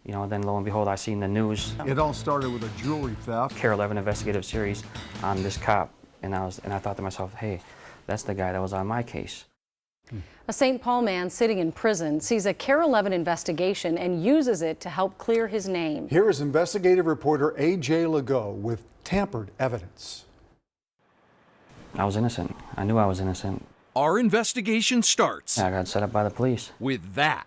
Then lo and behold, I seen the news. It all started with a jewelry theft. Tampered 11 investigative series on this cop, and I thought to myself, hey, that's the guy that was on my case. A St. Paul man sitting in prison sees a Care 11 investigation and uses it to help clear his name. Here is investigative reporter A.J. Legault with Tampered Evidence. I was innocent. I knew I was innocent. Our investigation starts I got set up by the police. with that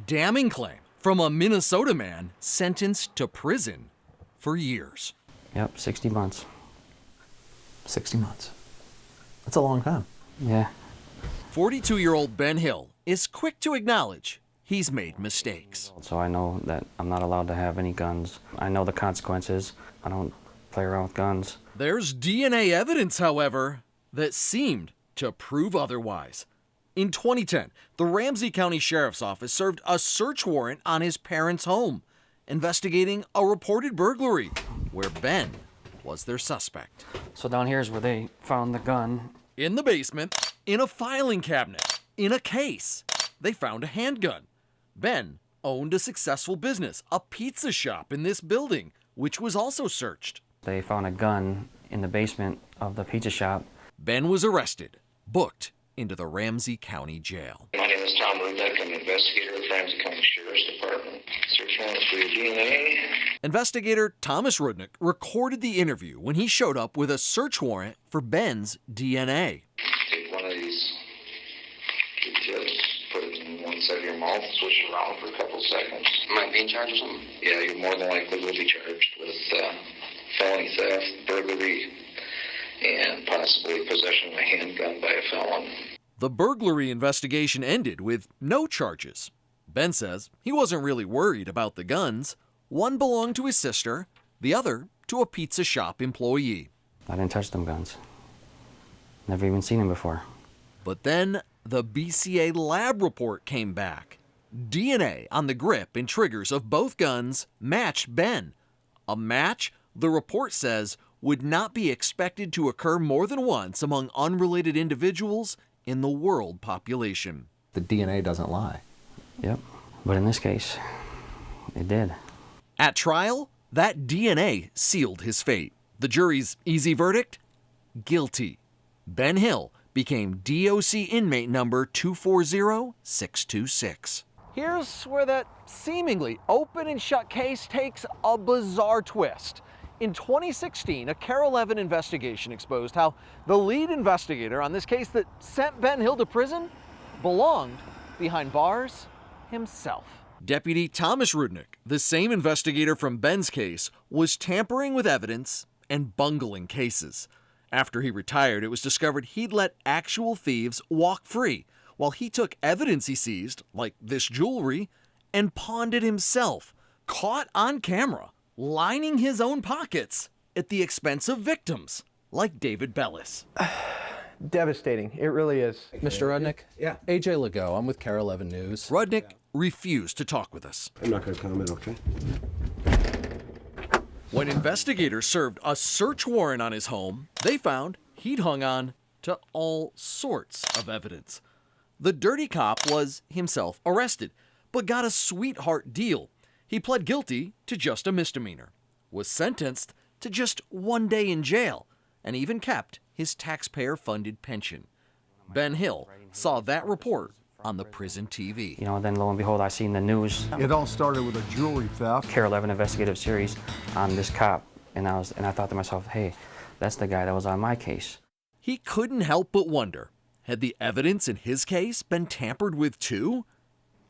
damning claim from a Minnesota man sentenced to prison for years. Yep, 60 months. 60 months. That's a long time. Yeah. 42-year-old Ben Hill is quick to acknowledge he's made mistakes. So I know that I'm not allowed to have any guns. I know the consequences. I don't play around with guns. There's DNA evidence, however, that seemed to prove otherwise. In 2010, the Ramsey County Sheriff's Office served a search warrant on his parents' home, investigating a reported burglary where Ben was their suspect. So down here is where they found the gun. In the basement, in a filing cabinet, in a case, they found a handgun. Ben owned a successful business, a pizza shop in this building, which was also searched. They found a gun in the basement of the pizza shop. Ben was arrested, booked into the Ramsey County Jail. My name is Tom Rudnick. I'm an investigator with Ramsey County Sheriff's Department. Search warrant for your DNA. Investigator Thomas Rudnick recorded the interview when he showed up with a search warrant for Ben's DNA. Take one of these tips, put it in one side of your mouth, switch it around for a couple seconds. Am I being charged or something? Yeah, you more than likely will be charged with felony theft, burglary, and possibly possession of a handgun by a felon. The burglary investigation ended with no charges. Ben says he wasn't really worried about the guns. One belonged to his sister, the other to a pizza shop employee. I didn't touch them guns. Never even seen them before. But then the BCA lab report came back. DNA on the grip and triggers of both guns matched Ben. A match the report says would not be expected to occur more than once among unrelated individuals in the world population. The DNA doesn't lie. Yep. But in this case, it did. At trial, that DNA sealed his fate. The jury's easy verdict? Guilty. Ben Hill became DOC inmate number 240626. Here's where that seemingly open and shut case takes a bizarre twist. In 2016, a Care 11 investigation exposed how the lead investigator on this case that sent Ben Hill to prison belonged behind bars himself. Deputy Thomas Rudnick, the same investigator from Ben's case, was tampering with evidence and bungling cases. After he retired, it was discovered he'd let actual thieves walk free, while he took evidence he seized, like this jewelry, and pawned it himself, caught on camera, lining his own pockets at the expense of victims, like David Bellis. Devastating. It really is. Mr. Rudnick? Yeah. A.J. Legault. I'm with Care 11 News. Rudnick refused to talk with us. I'm not going to comment, okay? When investigators served a search warrant on his home, they found he'd hung on to all sorts of evidence. The dirty cop was himself arrested, but got a sweetheart deal. He pled guilty to just a misdemeanor, was sentenced to just 1 day in jail, and even kept his taxpayer-funded pension. Ben Hill saw that report on the prison TV. Then lo and behold, I seen the news. It all started with a jewelry theft. Care 11 investigative series on this cop, and I thought to myself, hey, that's the guy that was on my case. He couldn't help but wonder, had the evidence in his case been tampered with too?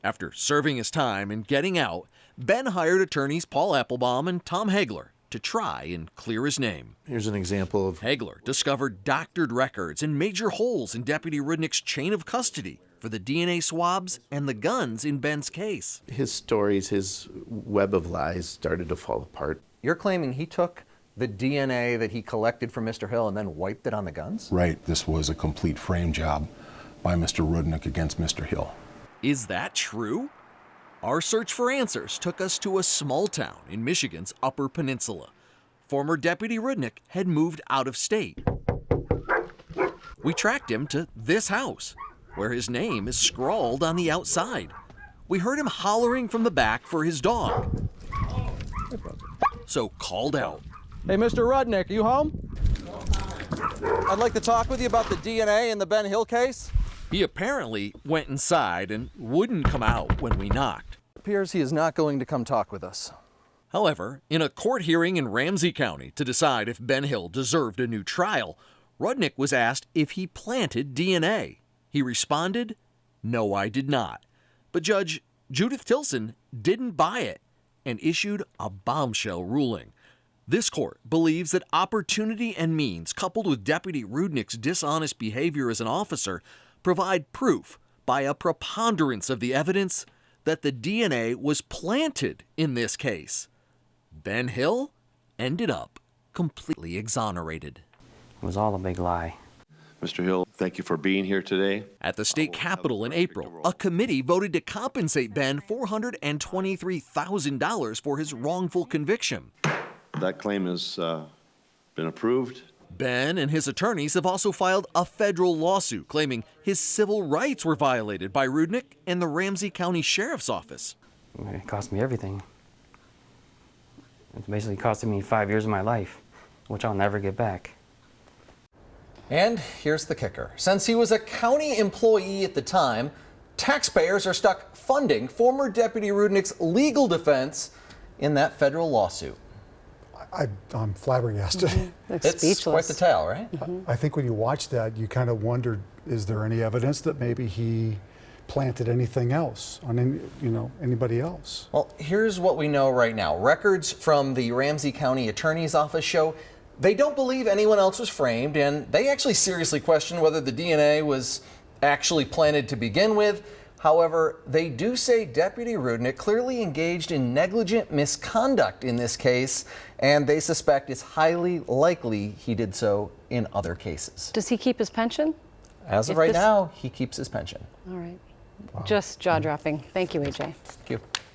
After serving his time and getting out, Ben hired attorneys Paul Applebaum and Tom Hagler to try and clear his name. Here's an example of... Hagler discovered doctored records and major holes in Deputy Rudnick's chain of custody for the DNA swabs and the guns in Ben's case. His stories, his web of lies started to fall apart. You're claiming he took the DNA that he collected from Mr. Hill and then wiped it on the guns? Right. This was a complete frame job by Mr. Rudnick against Mr. Hill. Is that true? Our search for answers took us to a small town in Michigan's Upper Peninsula. Former Deputy Rudnick had moved out of state. We tracked him to this house, where his name is scrawled on the outside. We heard him hollering from the back for his dog. so called out. Hey, Mr. Rudnick, are you home? I'd like to talk with you about the DNA in the Ben Hill case. He apparently went inside and wouldn't come out when we knocked. It appears he is not going to come talk with us. However, in a court hearing in Ramsey County to decide if Ben Hill deserved a new trial, Rudnick was asked if he planted DNA. He responded, "No, I did not." But Judge Judith Tilson didn't buy it and issued a bombshell ruling. This court believes that opportunity and means, coupled with Deputy Rudnick's dishonest behavior as an officer, provide proof by a preponderance of the evidence that the DNA was planted in this case. Ben Hill ended up completely exonerated. It was all a big lie. Mr. Hill, thank you for being here today. At the state capitol in April, a committee voted to compensate Ben $423,000 for his wrongful conviction. That claim has been approved. Ben and his attorneys have also filed a federal lawsuit claiming his civil rights were violated by Rudnick and the Ramsey County Sheriff's Office. It cost me everything. It's basically costing me 5 years of my life, which I'll never get back. And here's the kicker. Since he was a county employee at the time, taxpayers are stuck funding former Deputy Rudnick's legal defense in that federal lawsuit. I'm flabbergasted. It's quite the tale, right? I think when you watch that, you kind of wondered, is there any evidence that maybe he planted anything else on anybody else? Well, here's what we know right now. Records from the Ramsey County Attorney's Office show they don't believe anyone else was framed, and they actually seriously question whether the DNA was actually planted to begin with. However, they do say Deputy Rudnick clearly engaged in negligent misconduct in this case, and they suspect it's highly likely he did so in other cases. Does he keep his pension? As of right now, he keeps his pension. All right. Wow. Just jaw-dropping. Thank you, AJ. Thank you.